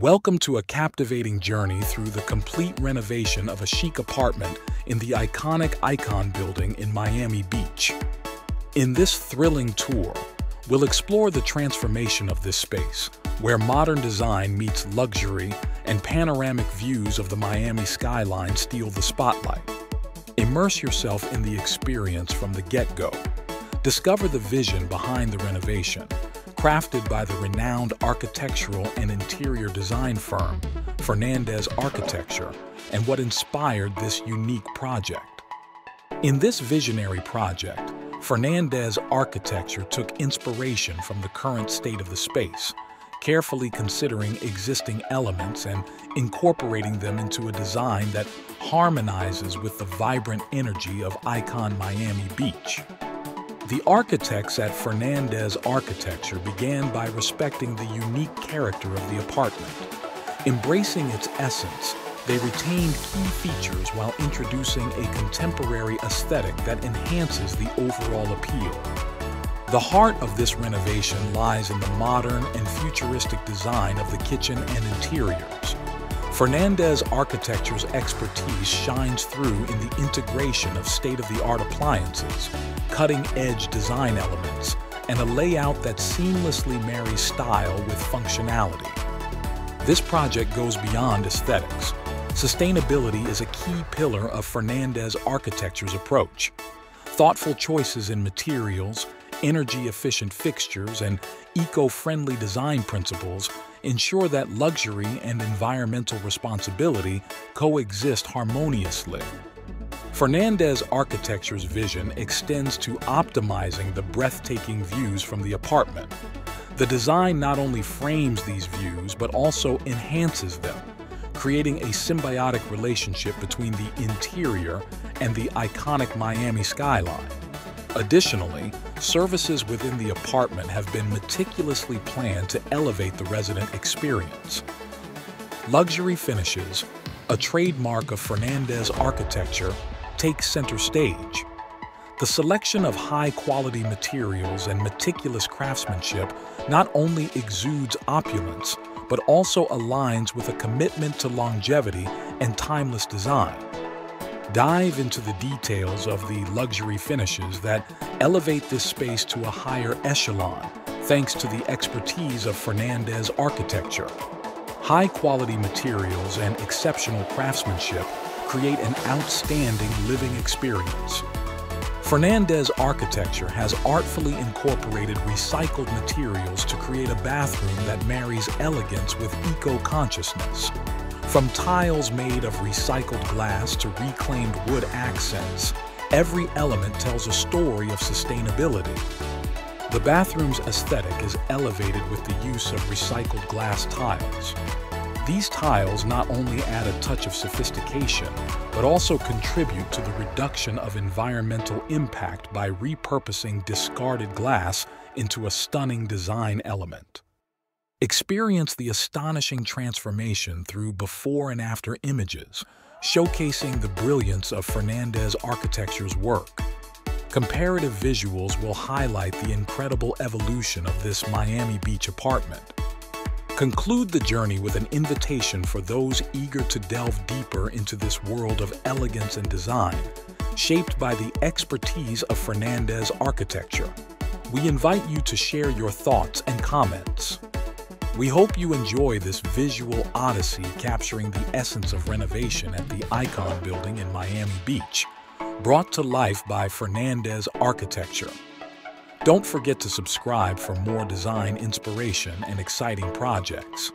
Welcome to a captivating journey through the complete renovation of a chic apartment in the iconic Icon building in Miami Beach. In this thrilling tour, we'll explore the transformation of this space, where modern design meets luxury and panoramic views of the Miami skyline steal the spotlight. Immerse yourself in the experience from the get-go. Discover the vision behind the renovation, crafted by the renowned architectural and interior design firm, Fernandez Architecture, and what inspired this unique project. In this visionary project, Fernandez Architecture took inspiration from the current state of the space, carefully considering existing elements and incorporating them into a design that harmonizes with the vibrant energy of Icon Miami Beach. The architects at Fernandez Architecture began by respecting the unique character of the apartment. Embracing its essence, they retained key features while introducing a contemporary aesthetic that enhances the overall appeal. The heart of this renovation lies in the modern and futuristic design of the kitchen and interiors. Fernandez Architecture's expertise shines through in the integration of state-of-the-art appliances, cutting-edge design elements, and a layout that seamlessly marries style with functionality. This project goes beyond aesthetics. Sustainability is a key pillar of Fernandez Architecture's approach. Thoughtful choices in materials, energy-efficient fixtures, and eco-friendly design principles ensure that luxury and environmental responsibility coexist harmoniously. Fernandez Architecture's vision extends to optimizing the breathtaking views from the apartment. The design not only frames these views, but also enhances them, creating a symbiotic relationship between the interior and the iconic Miami skyline. Additionally, services within the apartment have been meticulously planned to elevate the resident experience. Luxury finishes, a trademark of Fernandez Architecture, take center stage. The selection of high-quality materials and meticulous craftsmanship not only exudes opulence, but also aligns with a commitment to longevity and timeless design. Dive into the details of the luxury finishes that elevate this space to a higher echelon, thanks to the expertise of Fernandez Architecture. High-quality materials and exceptional craftsmanship create an outstanding living experience. Fernandez Architecture has artfully incorporated recycled materials to create a bathroom that marries elegance with eco-consciousness. From tiles made of recycled glass to reclaimed wood accents, every element tells a story of sustainability. The bathroom's aesthetic is elevated with the use of recycled glass tiles. These tiles not only add a touch of sophistication, but also contribute to the reduction of environmental impact by repurposing discarded glass into a stunning design element. Experience the astonishing transformation through before and after images, showcasing the brilliance of Fernandez Architecture's work. Comparative visuals will highlight the incredible evolution of this Miami Beach apartment. Conclude the journey with an invitation for those eager to delve deeper into this world of elegance and design, shaped by the expertise of Fernandez Architecture. We invite you to share your thoughts and comments. We hope you enjoy this visual odyssey capturing the essence of renovation at the Icon building in Miami Beach, brought to life by Fernandez Architecture. Don't forget to subscribe for more design inspiration and exciting projects.